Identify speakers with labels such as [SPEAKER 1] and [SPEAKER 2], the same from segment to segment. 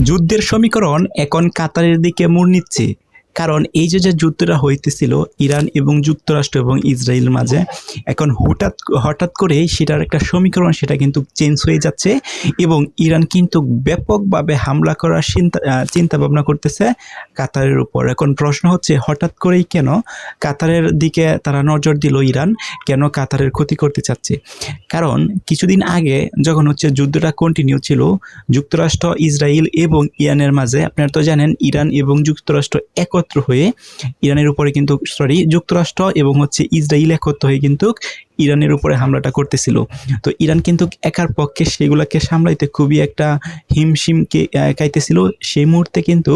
[SPEAKER 1] যুদ্ধের সমীকরণ এখন কাতারের দিকে মোড় নিচ্ছে। কারণ এই যে যুদ্ধটা হইতেছিল ইরান এবং যুক্তরাষ্ট্র এবং ইসরায়েল মাঝে, এখন হঠাৎ হঠাৎ করে সেটার একটা সমীকরণ সেটা কিন্তু চেঞ্জ হয়ে যাচ্ছে এবং ইরান কিন্তু ব্যাপকভাবে হামলা করার চিন্তা ভাবনা করতেছে কাতারের উপর। এখন প্রশ্ন হচ্ছে হঠাৎ করেই কেন কাতারের দিকে তারা নজর দিল, ইরান কেন কাতারের ক্ষতি করতে চাচ্ছে? কারণ কিছুদিন আগে যখন যুদ্ধটা কন্টিনিউ ছিল যুক্তরাষ্ট্র, ইসরায়েল এবং ইরানের মাঝে, আপনারা তো জানেন ইরান এবং যুক্তরাষ্ট্র একত্র হয়ে ইরানের উপরে কিন্তু যুক্তরাষ্ট্র এবং ইসরায়েল একত্র হয়ে কিন্তু ইরানের উপরে হামলাটা করতেছিল। তো ইরান কিন্তু একার পক্ষে সেগুলোকে সামলাইতে খুবই একটা হিমশিমকে খাইতেছিল। সেই মুহূর্তে কিন্তু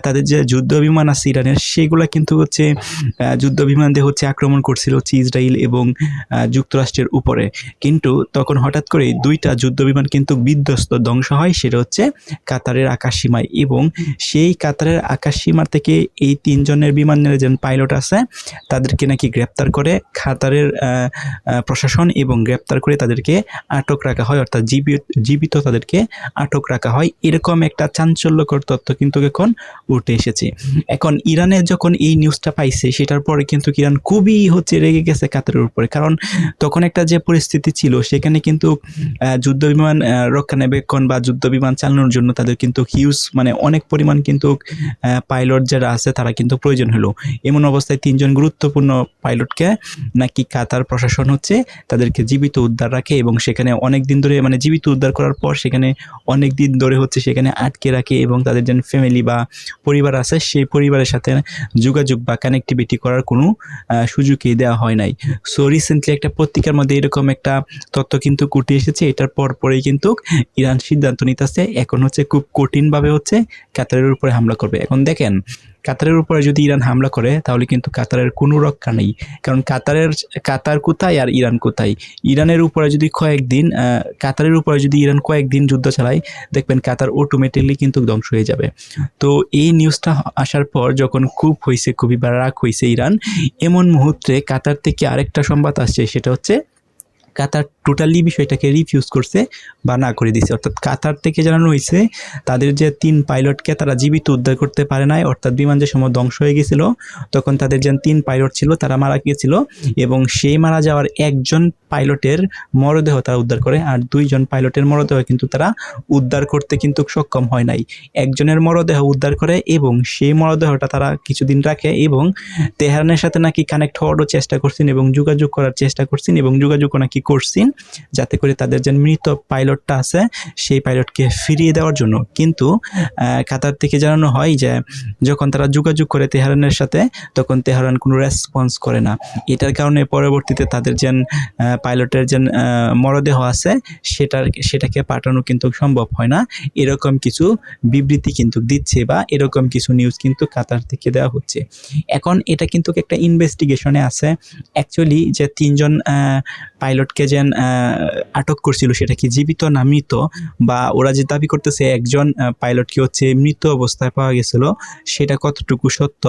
[SPEAKER 1] তাদের যে যুদ্ধ বিমান আছে ইরানের, সেগুলা কিন্তু যুদ্ধ বিমান দিয়ে আক্রমণ করছিল ইসরায়েল এবং যুক্তরাষ্ট্রের উপরে। কিন্তু তখন হঠাৎ করে দুইটা যুদ্ধ বিমান কিন্তু বিধ্বস্ত, ধ্বংস হয়। সেটা কাতারের আকাশ সীমায়, এবং সেই কাতারের আকাশ সীমা থেকে এই তিনজনের বিমানের যে পাইলট আছে তাদেরকে নাকি গ্রেপ্তার করে কাতারের প্রশাসন, এবং গ্রেপ্তার করে তাদেরকে আটক রাখা হয়, অর্থাৎ জীবিত তাদেরকে আটক রাখা হয়। এরকম একটা চাঞ্চল্যকর তথ্য কিন্তু এখন উঠে এসেছে। এখন ইরানে যখন এই নিউজটা পাইছে সেটার পরে কিন্তু ইরান খুবই রেগে গেছে কাতারের উপরে। কারণ তখন একটা যে পরিস্থিতি ছিল সেখানে কিন্তু যুদ্ধ বিমান রক্ষণাবেক্ষণ বা যুদ্ধ বিমান চালানোর জন্য তাদের কিন্তু হিউজ অনেক পরিমাণ কিন্তু পাইলট যারা আছে তারা কিন্তু প্রয়োজন হলো। এমন অবস্থায় তিনজন গুরুত্বপূর্ণ পাইলটকে নাকি কাতার প্রশাসন তাদেরকে জীবিত উদ্ধার রাখে, এবং সেখানে অনেক দিন ধরে জীবিত উদ্ধার করার পর সেখানে অনেক দিন ধরে সেখানে আটকে রাখে, এবং তাদের যে ফ্যামিলি বা পরিবার আছে সেই পরিবারের সাথে যোগাযোগ বা কানেক্টিভিটি করার কোনো সুযোগই দেওয়া হয় নাই। সো রিসেন্টলি একটা পত্রিকার মধ্যে এরকম একটা তথ্য কিন্তু উঠে এসেছে। এটার পরেই কিন্তু ইরান সিদ্ধান্ত নিতেছে এখন খুব কঠিনভাবে কাতারের উপরে হামলা করবে। এখন দেখেন, কাতারের উপরে যদি ইরান হামলা করে তাহলে কিন্তু কাতারের কোনো রক্ষা নেই। কারণ কাতার কোথায় আর ইরান কোথায়? ইরানের উপরে যদি কাতারের উপরে যদি ইরান কয়েকদিন যুদ্ধ চালায়, দেখবেন কাতার অটোমেটিকলি কিন্তু ধ্বংস হয়ে যাবে। তো এই নিউজটা আসার পর যখন খুবই রাগ হয়েছে ইরান, এমন মুহূর্তে কাতার থেকে আরেকটা সংবাদ আসছে, সেটা কাতার টোটালি বিষয়টাকে রিফিউজ করছে বা না করে দিয়েছে। অর্থাৎ কাতার থেকে জানানো হয়েছে তাদের যে 3 পাইলটকে তারা জীবিত উদ্ধার করতে পারে নাই, অর্থাৎ বিমান যে সময় ধ্বংস হয়ে গেছিল তখন তাদের যে 3 পাইলট ছিল তারা মারা গিয়েছিল, এবং সেই মারা যাওয়ার একজন পাইলটের মরদেহ তারা উদ্ধার করে, আর 2 জন পাইলটের মরদেহ কিন্তু তারা উদ্ধার করতে কিন্তু সক্ষম হয় নাই। একজনের মরদেহ উদ্ধার করে এবং সেই মরদেহটা তারা কিছুদিন রাখে, এবং তেহরানের সাথে নাকি কানেক্ট হওয়ারও চেষ্টা করছেন এবং যোগাযোগ করার চেষ্টা করছেন, এবং যোগাযোগও নাকি করছেন যাতে করে তাদের যে মৃত পাইলটটা আছে সেই পাইলটকে ফিরিয়ে দেওয়ার জন্য। কিন্তু কাতার থেকে জানানো হয় যে যখন তারা যোগাযোগ করে তেহরানের সাথে, তখন তেহরান কোনো রেসপন্স করে না। এটার কারণে পরবর্তীতে তাদের যে পাইলটের যে মরদেহ আছে সেটাকে পাঠানো কিন্তু সম্ভব হয় না। এরকম কিছু বিবৃতি কিন্তু দিচ্ছে, বা এরকম কিছু নিউজ কিন্তু কাতার থেকে দেওয়া হচ্ছে। এখন এটা কিন্তু একটা ইনভেস্টিগেশনে আছে। অ্যাকচুয়ালি যে 3 জন পাইলটকে যে আটক করছিল সেটা কি জীবিত না মৃত, বা ওরা যে দাবি করতেছে একজন পাইলটকে মৃত অবস্থায় পাওয়া গেছিল, সেটা কতটুকু সত্য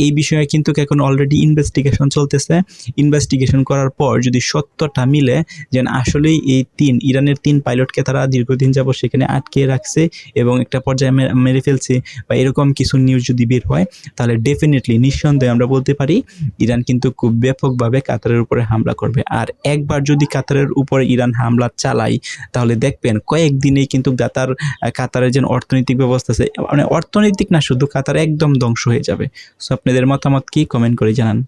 [SPEAKER 1] এই বিষয়ে কিন্তু এখন অলরেডি ইনভেস্টিগেশন চলতেছে। ইনভেস্টিগেশন করার পর যদি সত্যটা মিলে যে আসলেই এই ইরানের 3 পাইলটকে তারা দীর্ঘদিন যাবত সেখানে আটকে রাখছে এবং একটা পর্যায়ে মেরে ফেলছে, বা এরকম কিছু নিউজ যদি বের হয়, তাহলে ডেফিনেটলি নিঃসন্দেহে আমরা বলতে পারি ইরান কিন্তু খুব ব্যাপকভাবে কাতারের উপরে হামলা করবে। আর একবার যদি কাতারের উপরে ইরান হামলা চালায় তাহলে দেখবেন কয়েকদিনেই কিন্তু কাতারের যে অর্থনৈতিক ব্যবস্থা আছে, অর্থনৈতিক না শুধু, কাতার একদম ধ্বংস হয়ে যাবে। সো আপনাদের মতামত কি, কমেন্ট করে জানান।